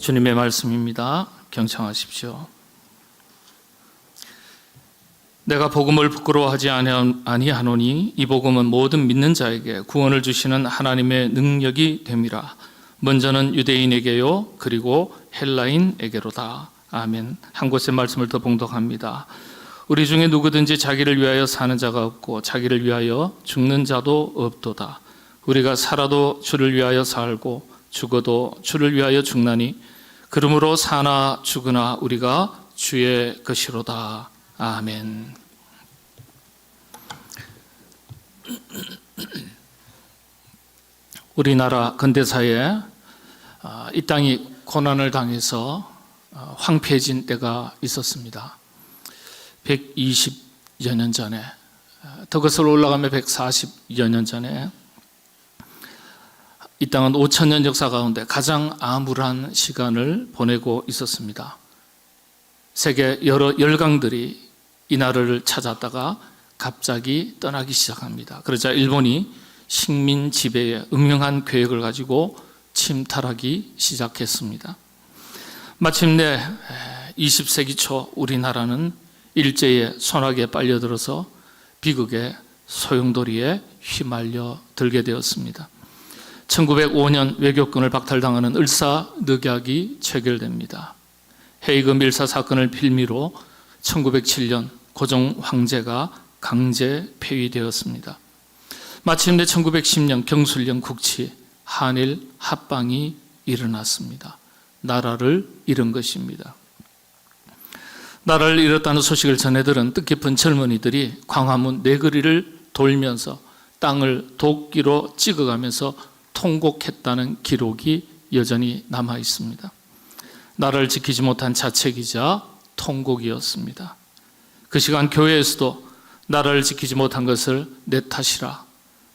주님의 말씀입니다. 경청하십시오. 내가 복음을 부끄러워하지 아니하노니 이 복음은 모든 믿는 자에게 구원을 주시는 하나님의 능력이 됨이라. 먼저는 유대인에게요 그리고 헬라인에게로다. 아멘. 한 곳의 말씀을 더 봉독합니다. 우리 중에 누구든지 자기를 위하여 사는 자가 없고 자기를 위하여 죽는 자도 없도다. 우리가 살아도 주를 위하여 살고 죽어도 주를 위하여 죽나니 그러므로 사나 죽으나 우리가 주의 것이로다. 아멘. 우리나라 근대사에 이 땅이 고난을 당해서 황폐해진 때가 있었습니다. 120여 년 전에, 더 거슬러 올라가면 140여 년 전에 이 땅은 5,000년 역사 가운데 가장 암울한 시간을 보내고 있었습니다. 세계 여러 열강들이 이 나라를 찾았다가 갑자기 떠나기 시작합니다. 그러자 일본이 식민 지배의 음흉한 계획을 가지고 침탈하기 시작했습니다. 마침내 20세기 초 우리나라는 일제의 손아귀에 빨려들어서 비극의 소용돌이에 휘말려 들게 되었습니다. 1905년 외교권을 박탈당하는 을사늑약이 체결됩니다. 헤이그 밀사 사건을 빌미로 1907년 고종 황제가 강제 폐위되었습니다. 마침내 1910년 경술령 국치 한일 합방이 일어났습니다. 나라를 잃은 것입니다. 나라를 잃었다는 소식을 전해들은 뜻깊은 젊은이들이 광화문 네거리를 돌면서 땅을 도끼로 찍어가면서 통곡했다는 기록이 여전히 남아 있습니다. 나라를 지키지 못한 자책이자 통곡이었습니다. 그 시간 교회에서도 나라를 지키지 못한 것을 내 탓이라,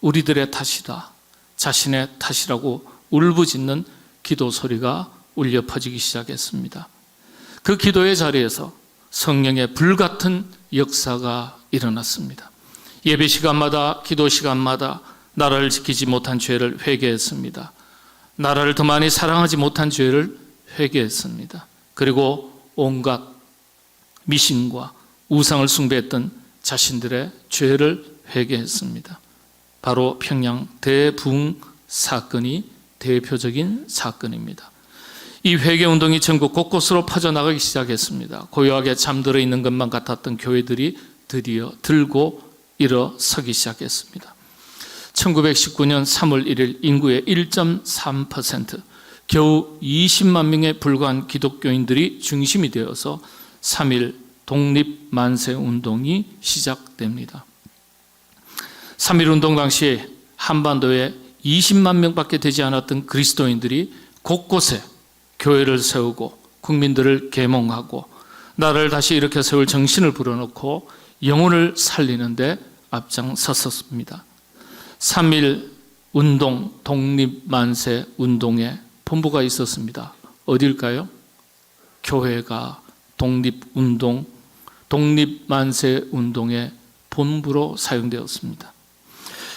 우리들의 탓이다, 자신의 탓이라고 울부짖는 기도 소리가 울려 퍼지기 시작했습니다. 그 기도의 자리에서 성령의 불같은 역사가 일어났습니다. 예배 시간마다, 기도 시간마다 나라를 지키지 못한 죄를 회개했습니다. 나라를 더 많이 사랑하지 못한 죄를 회개했습니다. 그리고 온갖 미신과 우상을 숭배했던 자신들의 죄를 회개했습니다. 바로 평양 대부흥 사건이 대표적인 사건입니다. 이 회개운동이 전국 곳곳으로 퍼져나가기 시작했습니다. 고요하게 잠들어 있는 것만 같았던 교회들이 드디어 들고 일어서기 시작했습니다. 1919년 3월 1일 인구의 1.3%, 겨우 20만 명에 불과한 기독교인들이 중심이 되어서 3.1 독립만세운동이 시작됩니다. 3.1 운동 당시에 한반도에 20만 명밖에 되지 않았던 그리스도인들이 곳곳에 교회를 세우고 국민들을 계몽하고 나라를 다시 일으켜 세울 정신을 불어넣고 영혼을 살리는 데 앞장섰습니다. 3.1 운동, 독립만세 운동에 본부가 있었습니다. 어딜까요? 교회가 독립운동, 독립만세 운동의 본부로 사용되었습니다.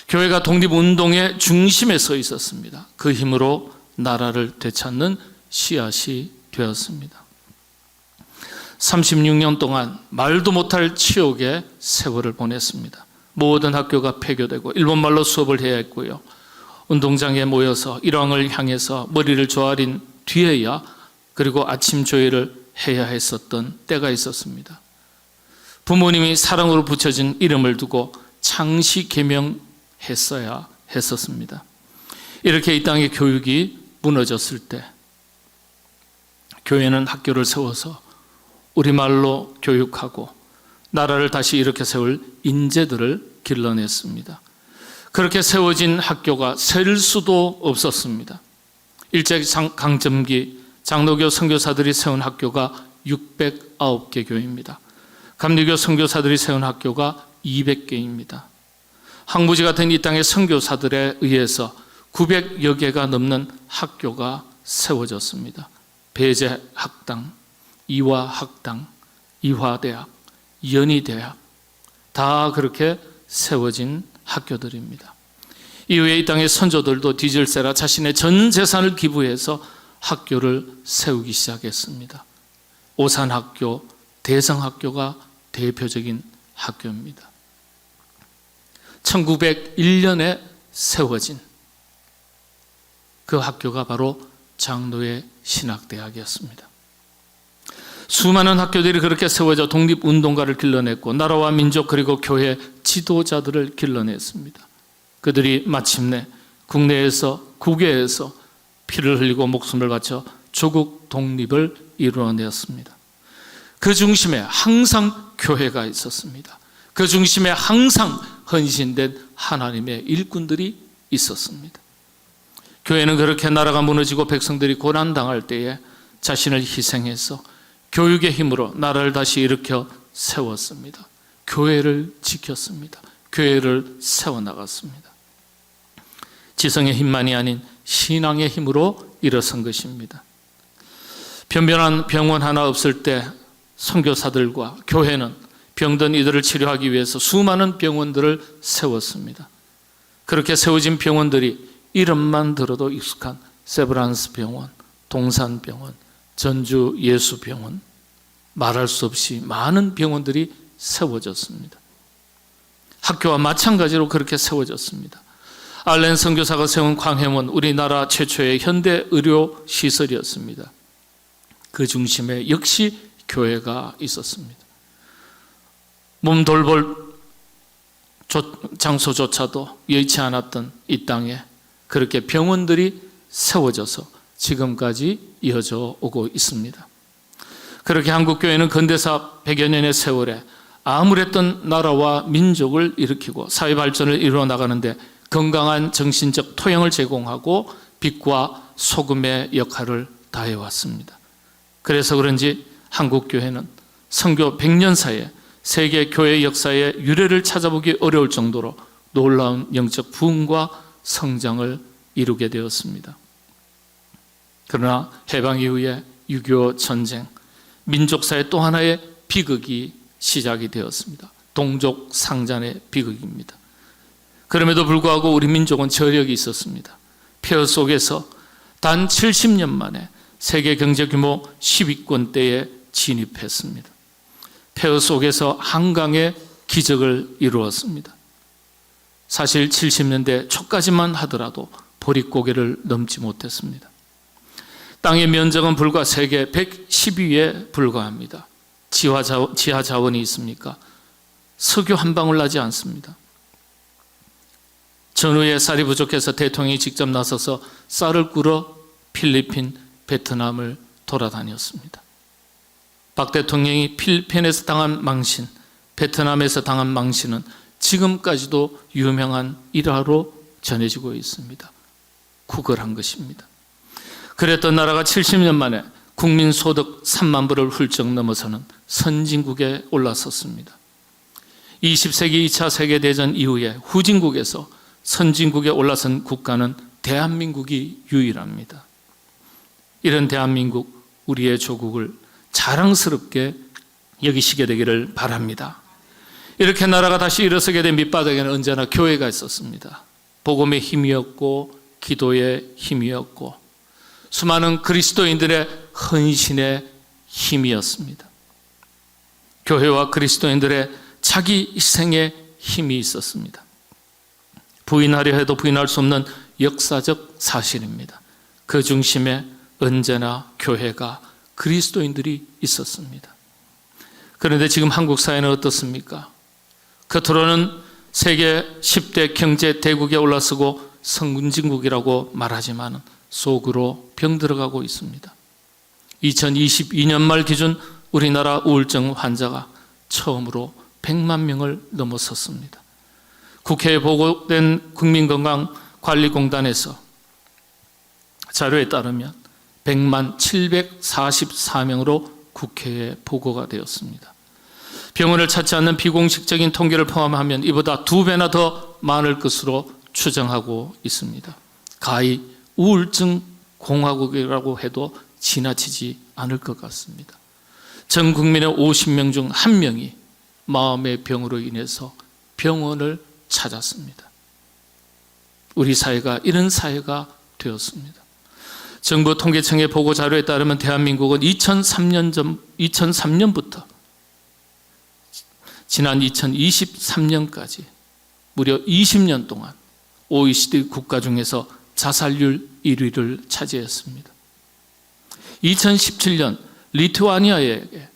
교회가 독립운동의 중심에 서 있었습니다. 그 힘으로 나라를 되찾는 씨앗이 되었습니다. 36년 동안 말도 못할 치욕의 세월을 보냈습니다. 모든 학교가 폐교되고 일본말로 수업을 해야 했고요. 운동장에 모여서 일왕을 향해서 머리를 조아린 뒤에야 그리고 아침 조회를 해야 했었던 때가 있었습니다. 부모님이 사랑으로 붙여진 이름을 두고 창시 계명했어야 했었습니다. 이렇게 이 땅의 교육이 무너졌을 때 교회는 학교를 세워서 우리말로 교육하고 나라를 다시 일으켜 세울 인재들을 길러냈습니다. 그렇게 세워진 학교가 셀 수도 없었습니다. 일제강점기 장로교 선교사들이 세운 학교가 609개 교회입니다. 감리교 선교사들이 세운 학교가 200개입니다. 황무지 같은 이 땅의 선교사들에 의해서 900여 개가 넘는 학교가 세워졌습니다. 배제학당, 이화학당, 이화대학, 연희대학 다 그렇게 세워진 학교들입니다. 이후에 이 땅의 선조들도 뒤질세라 자신의 전 재산을 기부해서 학교를 세우기 시작했습니다. 오산학교, 대성학교가 대표적인 학교입니다. 1901년에 세워진 그 학교가 바로 장로의 신학대학이었습니다. 수많은 학교들이 그렇게 세워져 독립운동가를 길러냈고 나라와 민족 그리고 교회 지도자들을 길러냈습니다. 그들이 마침내 국내에서 국외에서 피를 흘리고 목숨을 바쳐 조국 독립을 이루어내었습니다. 그 중심에 항상 교회가 있었습니다. 그 중심에 항상 헌신된 하나님의 일꾼들이 있었습니다. 교회는 그렇게 나라가 무너지고 백성들이 고난당할 때에 자신을 희생해서 교육의 힘으로 나라를 다시 일으켜 세웠습니다. 교회를 지켰습니다. 교회를 세워나갔습니다. 지성의 힘만이 아닌 신앙의 힘으로 일어선 것입니다. 변변한 병원 하나 없을 때 선교사들과 교회는 병든 이들을 치료하기 위해서 수많은 병원들을 세웠습니다. 그렇게 세워진 병원들이 이름만 들어도 익숙한 세브란스 병원, 동산병원, 전주 예수병원, 말할 수 없이 많은 병원들이 세워졌습니다. 학교와 마찬가지로 그렇게 세워졌습니다. 알렌 선교사가 세운 광해문, 우리나라 최초의 현대 의료 시설이었습니다. 그 중심에 역시 교회가 있었습니다. 몸 돌볼 장소조차도 여의치 않았던 이 땅에 그렇게 병원들이 세워져서 지금까지 이어져 오고 있습니다. 그렇게 한국교회는 근대사 100여 년의 세월에 아무랬던 나라와 민족을 일으키고 사회 발전을 이루어 나가는데 건강한 정신적 토양을 제공하고 빛과 소금의 역할을 다해왔습니다. 그래서 그런지 한국교회는 선교 100년 사이에 세계 교회 역사의 유래를 찾아보기 어려울 정도로 놀라운 영적 부흥과 성장을 이루게 되었습니다. 그러나 해방 이후에 6.25 전쟁, 민족사의 또 하나의 비극이 시작이 되었습니다. 동족 상잔의 비극입니다. 그럼에도 불구하고 우리 민족은 저력이 있었습니다. 폐허 속에서 단 70년 만에 세계 경제 규모 10위권대에 진입했습니다. 폐허 속에서 한강의 기적을 이루었습니다. 사실 70년대 초까지만 하더라도 보릿고개를 넘지 못했습니다. 땅의 면적은 불과 세계 112에 불과합니다. 지하 자원이 있습니까? 석유 한 방울 나지 않습니다. 전후에 쌀이 부족해서 대통령이 직접 나서서 쌀을 꾸러 필리핀, 베트남을 돌아다녔습니다. 박 대통령이 필리핀에서 당한 망신, 베트남에서 당한 망신은 지금까지도 유명한 일화로 전해지고 있습니다. 구걸한 것입니다. 그랬던 나라가 70년 만에 국민소득 3만 불을 훌쩍 넘어서는 선진국에 올라섰습니다. 20세기 2차 세계대전 이후에 후진국에서 선진국에 올라선 국가는 대한민국이 유일합니다. 이런 대한민국, 우리의 조국을 자랑스럽게 여기시게 되기를 바랍니다. 이렇게 나라가 다시 일어서게 된 밑바닥에는 언제나 교회가 있었습니다. 복음의 힘이었고 기도의 힘이었고 수많은 그리스도인들의 헌신의 힘이었습니다. 교회와 그리스도인들의 자기 희생의 힘이 있었습니다. 부인하려 해도 부인할 수 없는 역사적 사실입니다. 그 중심에 언제나 교회가 그리스도인들이 있었습니다. 그런데 지금 한국 사회는 어떻습니까? 겉으로는 세계 10대 경제 대국에 올라서고 선진국이라고 말하지만 속으로 병들어가고 있습니다. 2022년 말 기준 우리나라 우울증 환자가 처음으로 100만 명을 넘어섰습니다. 국회에 보고된 국민건강관리공단에서 자료에 따르면 100만 744명으로 국회에 보고가 되었습니다. 병원을 찾지 않는 비공식적인 통계를 포함하면 이보다 2배나 더 많을 것으로 추정하고 있습니다. 가히 우울증 공화국이라고 해도 지나치지 않을 것 같습니다. 전 국민의 50명 중 1명이 마음의 병으로 인해서 병원을 찾았습니다. 우리 사회가 이런 사회가 되었습니다. 정부 통계청의 보고 자료에 따르면 대한민국은 2003년부터 지난 2023년까지 무려 20년 동안 OECD 국가 중에서 자살률 1위를 차지했습니다. 2017년 리투아니아에게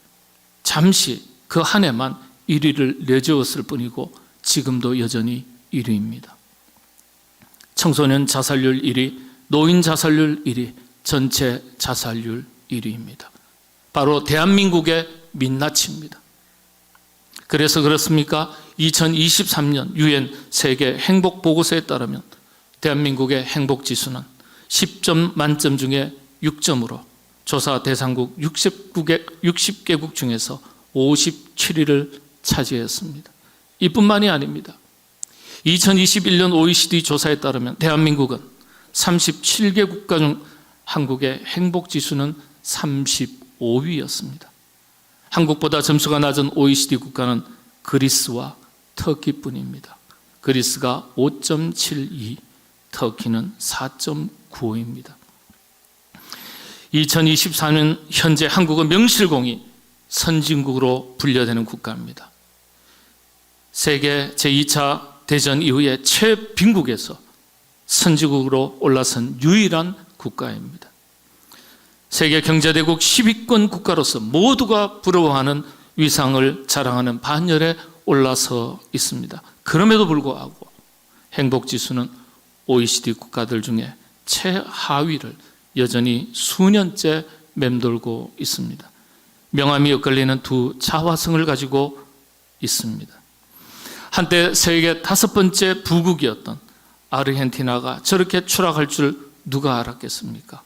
잠시 그 한 해만 1위를 내주었을 뿐이고 지금도 여전히 1위입니다. 청소년 자살률 1위, 노인 자살률 1위, 전체 자살률 1위입니다. 바로 대한민국의 민낯입니다. 그래서 그렇습니까? 2023년 유엔 세계 행복 보고서에 따르면 대한민국의 행복 지수는 10점 만점 중에 6점으로 조사 대상국 60개국 중에서 57위를 차지했습니다. 이뿐만이 아닙니다. 2021년 OECD 조사에 따르면 대한민국은 37개 국가 중 한국의 행복 지수는 35위였습니다. 한국보다 점수가 낮은 OECD 국가는 그리스와 터키뿐입니다. 그리스가 5.72, 터키는 4.95입니다. 2024년 현재 한국은 명실공히 선진국으로 분류되는 국가입니다. 세계 제2차 대전 이후에 최빈국에서 선진국으로 올라선 유일한 국가입니다. 세계 경제대국 10위권 국가로서 모두가 부러워하는 위상을 자랑하는 반열에 올라서 있습니다. 그럼에도 불구하고 행복지수는 OECD 국가들 중에 최하위를 여전히 수년째 맴돌고 있습니다. 명암이 엇갈리는 두 자화성을 가지고 있습니다. 한때 세계 5번째 부국이었던 아르헨티나가 저렇게 추락할 줄 누가 알았겠습니까?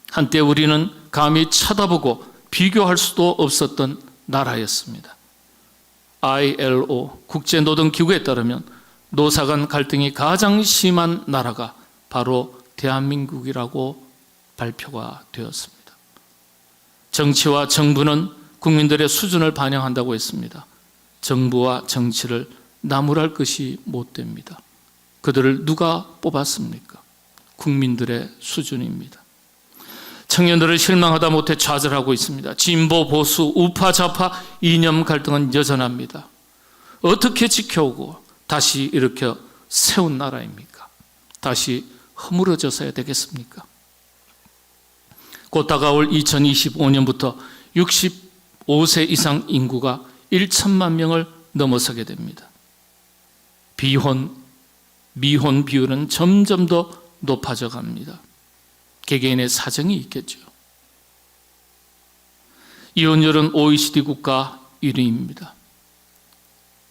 한때 우리는 감히 쳐다보고 비교할 수도 없었던 나라였습니다. ILO 국제노동기구에 따르면 노사간 갈등이 가장 심한 나라가 바로 대한민국이라고 발표가 되었습니다. 정치와 정부는 국민들의 수준을 반영한다고 했습니다. 정부와 정치를 나무랄 것이 못 됩니다. 그들을 누가 뽑았습니까? 국민들의 수준입니다. 청년들을 실망하다 못해 좌절하고 있습니다. 진보, 보수, 우파, 좌파 이념 갈등은 여전합니다. 어떻게 지켜오고 다시 일으켜 세운 나라입니까? 다시 허물어져서야 되겠습니까? 곧 다가올 2025년부터 65세 이상 인구가 1천만 명을 넘어서게 됩니다. 비혼, 미혼 비율은 점점 더 높아져 갑니다. 개개인의 사정이 있겠죠. 이혼율은 OECD 국가 1위입니다.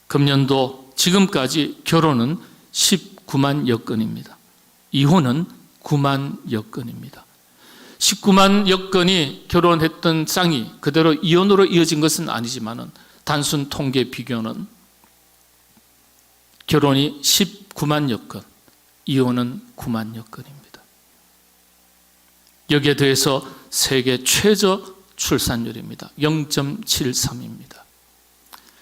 금년도 지금까지 결혼은 19만여 건입니다. 이혼은 9만여 건입니다. 19만여 건이 결혼했던 쌍이 그대로 이혼으로 이어진 것은 아니지만 단순 통계 비교는 결혼이 19만여 건, 이혼은 9만여 건입니다. 여기에 더해서 세계 최저 출산율입니다. 0.73입니다.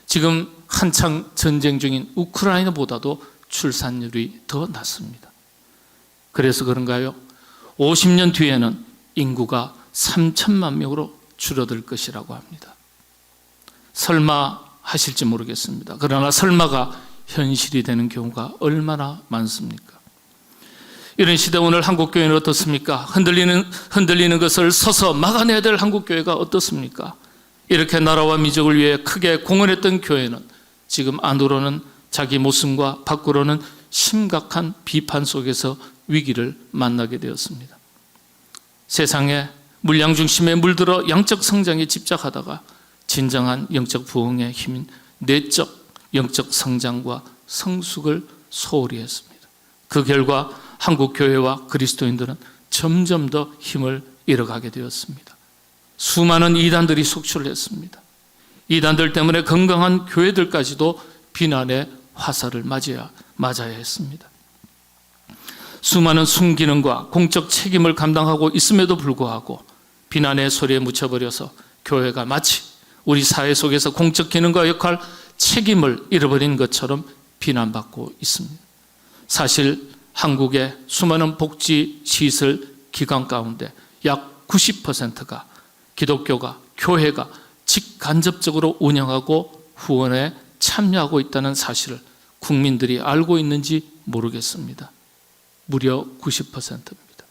지금 한창 전쟁 중인 우크라이나보다도 출산율이 더 낮습니다. 그래서 그런가요? 50년 뒤에는 인구가 3천만 명으로 줄어들 것이라고 합니다. 설마 하실지 모르겠습니다. 그러나 설마가 현실이 되는 경우가 얼마나 많습니까? 이런 시대 오늘 한국교회는 어떻습니까? 흔들리는 것을 서서 막아내야 될 한국교회가 어떻습니까? 이렇게 나라와 민족을 위해 크게 공헌했던 교회는 지금 안으로는 자기 모습과 밖으로는 심각한 비판 속에서 위기를 만나게 되었습니다. 세상에 물량 중심에 물들어 양적 성장에 집착하다가 진정한 영적 부흥의 힘인 내적 영적 성장과 성숙을 소홀히 했습니다. 그 결과 한국 교회와 그리스도인들은 점점 더 힘을 잃어가게 되었습니다. 수많은 이단들이 속출을 했습니다. 이단들 때문에 건강한 교회들까지도 비난의 화살을 맞아야 했습니다. 수많은 순기능과 공적 책임을 감당하고 있음에도 불구하고 비난의 소리에 묻혀버려서 교회가 마치 우리 사회 속에서 공적 기능과 역할, 책임을 잃어버린 것처럼 비난받고 있습니다. 사실 한국의 수많은 복지, 시설, 기간 가운데 약 90%가 기독교가, 교회가 직간접적으로 운영하고 후원에 참여하고 있다는 사실을 국민들이 알고 있는지 모르겠습니다. 무려 90%입니다.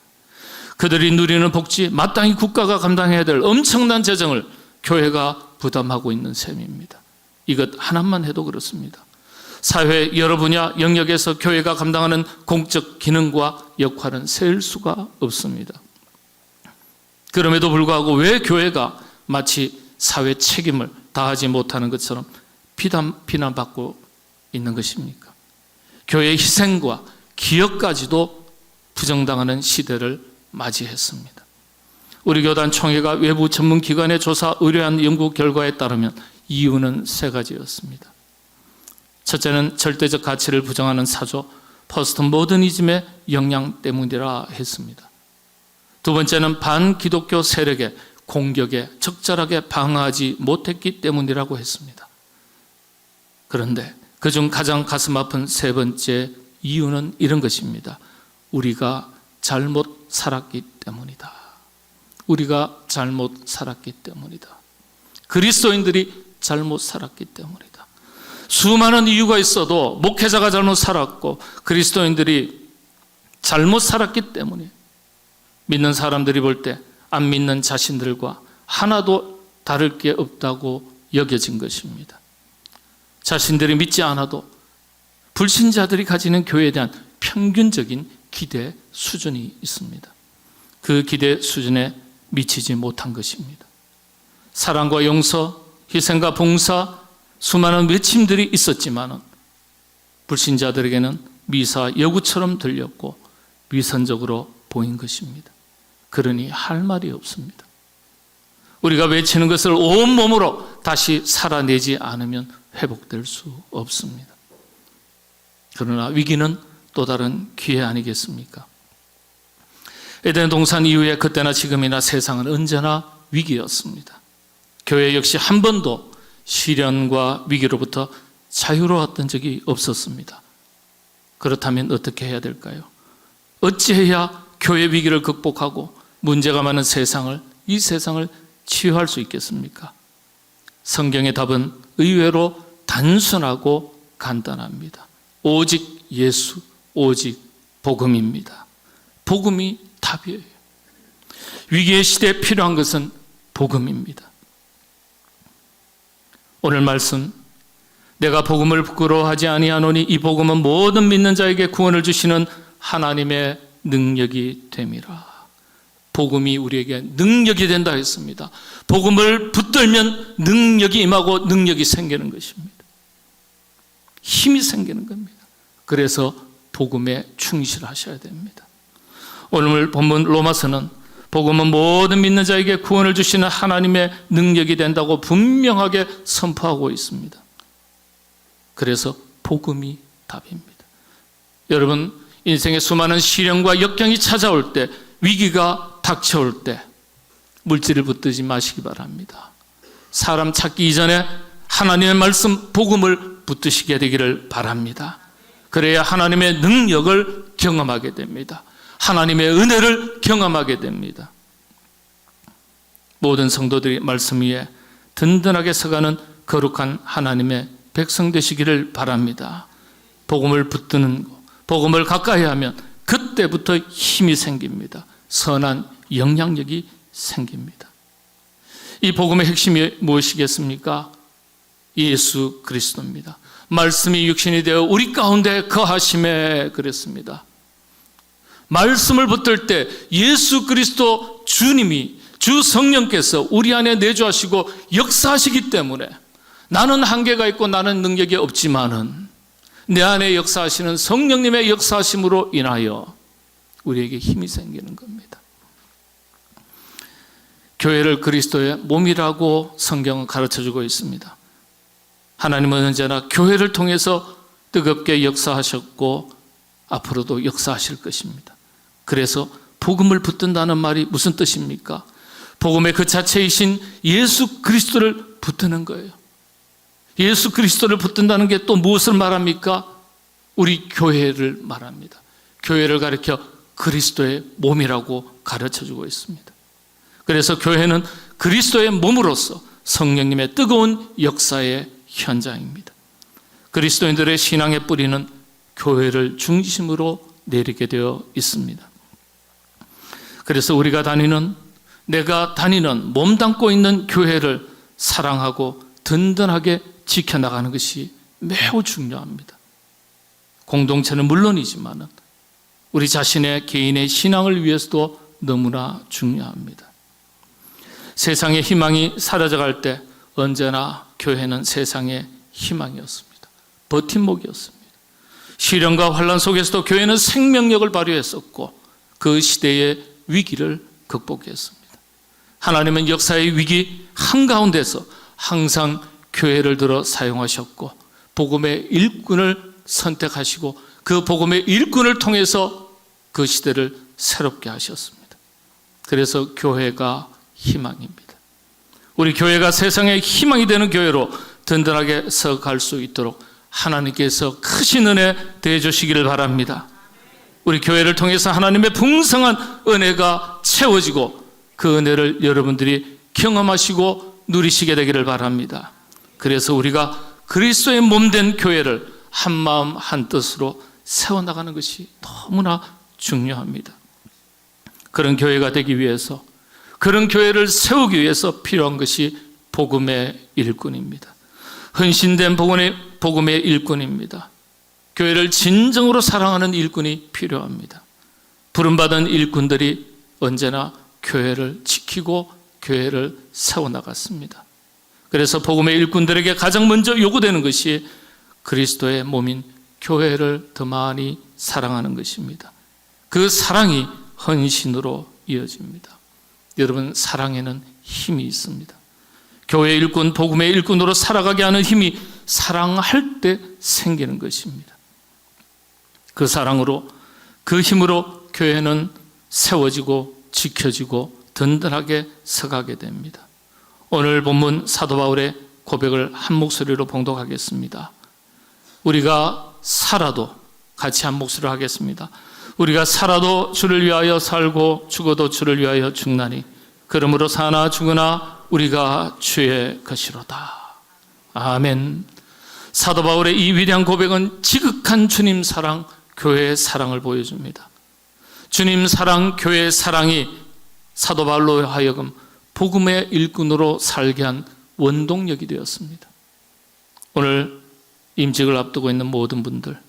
그들이 누리는 복지, 마땅히 국가가 감당해야 될 엄청난 재정을 교회가 부담하고 있는 셈입니다. 이것 하나만 해도 그렇습니다. 사회 여러 분야 영역에서 교회가 감당하는 공적 기능과 역할은 셀 수가 없습니다. 그럼에도 불구하고 왜 교회가 마치 사회 책임을 다하지 못하는 것처럼 비난받고 있는 것입니까? 교회의 희생과 기여까지도 부정당하는 시대를 맞이했습니다. 우리 교단 총회가 외부 전문기관의 조사 의뢰한 연구 결과에 따르면 이유는 세 가지였습니다. 첫째는 절대적 가치를 부정하는 사조, 포스트 모더니즘의 영향 때문이라 했습니다. 두 번째는 반기독교 세력의 공격에 적절하게 방어하지 못했기 때문이라고 했습니다. 그런데 그중 가장 가슴 아픈 세 번째 이유는 이런 것입니다. 우리가 잘못 살았기 때문이다. 우리가 잘못 살았기 때문이다. 그리스도인들이 잘못 살았기 때문이다. 수많은 이유가 있어도 목회자가 잘못 살았고 그리스도인들이 잘못 살았기 때문에 믿는 사람들이 볼 때 안 믿는 자신들과 하나도 다를 게 없다고 여겨진 것입니다. 자신들이 믿지 않아도 불신자들이 가지는 교회에 대한 평균적인 기대 수준이 있습니다. 그 기대 수준에 미치지 못한 것입니다. 사랑과 용서, 희생과 봉사, 수많은 외침들이 있었지만 불신자들에게는 미사 여구처럼 들렸고 위선적으로 보인 것입니다. 그러니 할 말이 없습니다. 우리가 외치는 것을 온몸으로 다시 살아내지 않으면 회복될 수 없습니다. 그러나 위기는 또 다른 기회 아니겠습니까? 에덴 동산 이후에 그때나 지금이나 세상은 언제나 위기였습니다. 교회 역시 한 번도 시련과 위기로부터 자유로웠던 적이 없었습니다. 그렇다면 어떻게 해야 될까요? 어찌해야 교회 위기를 극복하고 문제가 많은 이 세상을 치유할 수 있겠습니까? 성경의 답은 의외로 단순하고 간단합니다. 오직 예수, 오직 복음입니다. 복음이 답이에요. 위기의 시대에 필요한 것은 복음입니다. 오늘 말씀, 내가 복음을 부끄러워하지 아니하노니 이 복음은 모든 믿는 자에게 구원을 주시는 하나님의 능력이 됨이라. 복음이 우리에게 능력이 된다 했습니다. 복음을 붙들면 능력이 임하고 능력이 생기는 것입니다. 힘이 생기는 겁니다. 그래서 복음에 충실하셔야 됩니다. 오늘 본문 로마서는 복음은 모든 믿는 자에게 구원을 주시는 하나님의 능력이 된다고 분명하게 선포하고 있습니다. 그래서 복음이 답입니다. 여러분, 인생의 수많은 시련과 역경이 찾아올 때, 위기가 닥쳐올 때 물질을 붙들지 마시기 바랍니다. 사람 찾기 이전에 하나님의 말씀, 복음을 붙드시게 되기를 바랍니다. 그래야 하나님의 능력을 경험하게 됩니다. 하나님의 은혜를 경험하게 됩니다. 모든 성도들이 말씀 위에 든든하게 서가는 거룩한 하나님의 백성 되시기를 바랍니다. 복음을 붙드는 것, 복음을 가까이 하면 그때부터 힘이 생깁니다. 선한 영향력이 생깁니다. 이 복음의 핵심이 무엇이겠습니까? 예수 그리스도입니다. 말씀이 육신이 되어 우리 가운데 거하심에 그랬습니다. 말씀을 붙들 때 예수 그리스도 주님이, 주 성령께서 우리 안에 내주하시고 역사하시기 때문에 나는 한계가 있고 나는 능력이 없지만은 내 안에 역사하시는 성령님의 역사하심으로 인하여 우리에게 힘이 생기는 겁니다. 교회를 그리스도의 몸이라고 성경은 가르쳐주고 있습니다. 하나님은 언제나 교회를 통해서 뜨겁게 역사하셨고 앞으로도 역사하실 것입니다. 그래서 복음을 붙든다는 말이 무슨 뜻입니까? 복음의 그 자체이신 예수 그리스도를 붙드는 거예요. 예수 그리스도를 붙든다는 게 또 무엇을 말합니까? 우리 교회를 말합니다. 교회를 가리켜 그리스도의 몸이라고 가르쳐주고 있습니다. 그래서 교회는 그리스도의 몸으로서 성령님의 뜨거운 역사의 현장입니다. 그리스도인들의 신앙의 뿌리는 교회를 중심으로 내리게 되어 있습니다. 그래서 내가 다니는 몸담고 있는 교회를 사랑하고 든든하게 지켜나가는 것이 매우 중요합니다. 공동체는 물론이지만 우리 자신의 개인의 신앙을 위해서도 너무나 중요합니다. 세상의 희망이 사라져갈 때 언제나 교회는 세상의 희망이었습니다. 버팀목이었습니다. 시련과 환난 속에서도 교회는 생명력을 발휘했었고 그 시대의 위기를 극복했습니다. 하나님은 역사의 위기 한가운데서 항상 교회를 들어 사용하셨고 복음의 일꾼을 선택하시고 그 복음의 일꾼을 통해서 그 시대를 새롭게 하셨습니다. 그래서 교회가 희망입니다. 우리 교회가 세상의 희망이 되는 교회로 든든하게 서갈 수 있도록 하나님께서 크신 은혜 대해 주시기를 바랍니다. 우리 교회를 통해서 하나님의 풍성한 은혜가 채워지고 그 은혜를 여러분들이 경험하시고 누리시게 되기를 바랍니다. 그래서 우리가 그리스도의 몸된 교회를 한 마음 한 뜻으로 세워나가는 것이 너무나 중요합니다. 그런 교회가 되기 위해서, 그런 교회를 세우기 위해서 필요한 것이 복음의 일꾼입니다. 헌신된 복음의 일꾼입니다. 교회를 진정으로 사랑하는 일꾼이 필요합니다. 부름받은 일꾼들이 언제나 교회를 지키고 교회를 세워나갔습니다. 그래서 복음의 일꾼들에게 가장 먼저 요구되는 것이 그리스도의 몸인 교회를 더 많이 사랑하는 것입니다. 그 사랑이 헌신으로 이어집니다. 여러분, 사랑에는 힘이 있습니다. 교회의 일꾼, 복음의 일꾼으로 살아가게 하는 힘이 사랑할 때 생기는 것입니다. 그 사랑으로, 그 힘으로 교회는 세워지고 지켜지고 든든하게 서가게 됩니다. 오늘 본문 사도 바울의 고백을 한 목소리로 봉독하겠습니다. 우리가 살아도, 같이 한 목소리로 하겠습니다. 우리가 살아도 주를 위하여 살고 죽어도 주를 위하여 죽나니 그러므로 사나 죽으나 우리가 주의 것이로다. 아멘. 사도 바울의 이 위대한 고백은 지극한 주님 사랑, 교회의 사랑을 보여줍니다. 주님 사랑, 교회의 사랑이 사도 바울로 하여금 복음의 일꾼으로 살게 한 원동력이 되었습니다. 오늘 임직을 앞두고 있는 모든 분들,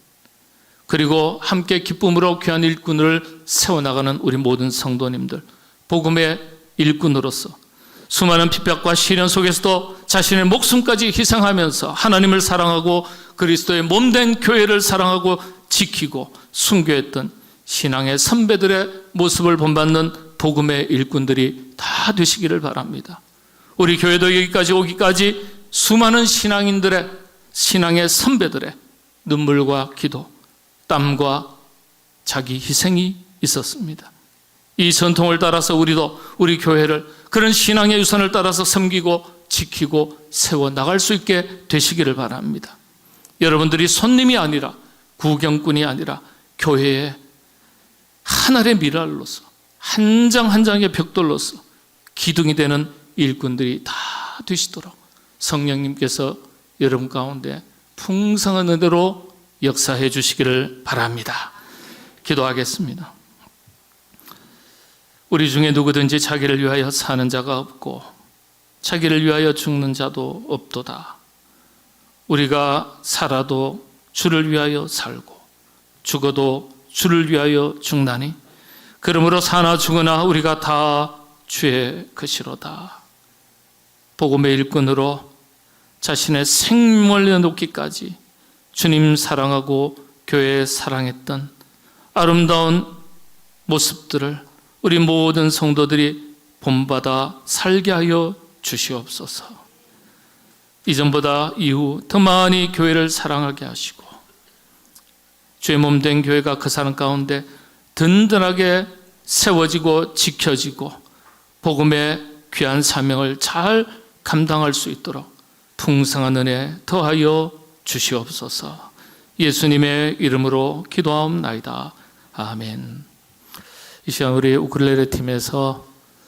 그리고 함께 기쁨으로 귀한 일꾼을 세워나가는 우리 모든 성도님들, 복음의 일꾼으로서 수많은 핍박과 시련 속에서도 자신의 목숨까지 희생하면서 하나님을 사랑하고 그리스도의 몸된 교회를 사랑하고 지키고 순교했던 신앙의 선배들의 모습을 본받는 복음의 일꾼들이 다 되시기를 바랍니다. 우리 교회도 여기까지 오기까지 수많은 신앙인들의, 신앙의 선배들의 눈물과 기도, 땀과 자기 희생이 있었습니다. 이 전통을 따라서 우리도 우리 교회를 그런 신앙의 유산을 따라서 섬기고 지키고 세워나갈 수 있게 되시기를 바랍니다. 여러분들이 손님이 아니라, 구경꾼이 아니라 교회의 하늘의 미랄로서, 한 장 한 장의 벽돌로서 기둥이 되는 일꾼들이 다 되시도록 성령님께서 여러분 가운데 풍성한 은혜로 역사해 주시기를 바랍니다. 기도하겠습니다. 우리 중에 누구든지 자기를 위하여 사는 자가 없고 자기를 위하여 죽는 자도 없도다. 우리가 살아도 주를 위하여 살고 죽어도 주를 위하여 죽나니 그러므로 사나 죽으나 우리가 다 주의 것이로다. 복음의 일꾼으로 자신의 생명을 내놓기까지 주님 사랑하고 교회 사랑했던 아름다운 모습들을 우리 모든 성도들이 본받아 살게 하여 주시옵소서. 이전보다 이후 더 많이 교회를 사랑하게 하시고 주의 몸된 교회가 그 사람 가운데 든든하게 세워지고 지켜지고 복음의 귀한 사명을 잘 감당할 수 있도록 풍성한 은혜 더하여 주시옵소서. 예수님의 이름으로 기도하옵나이다. 아멘. 이 시간 우리 우쿨렐레 팀에서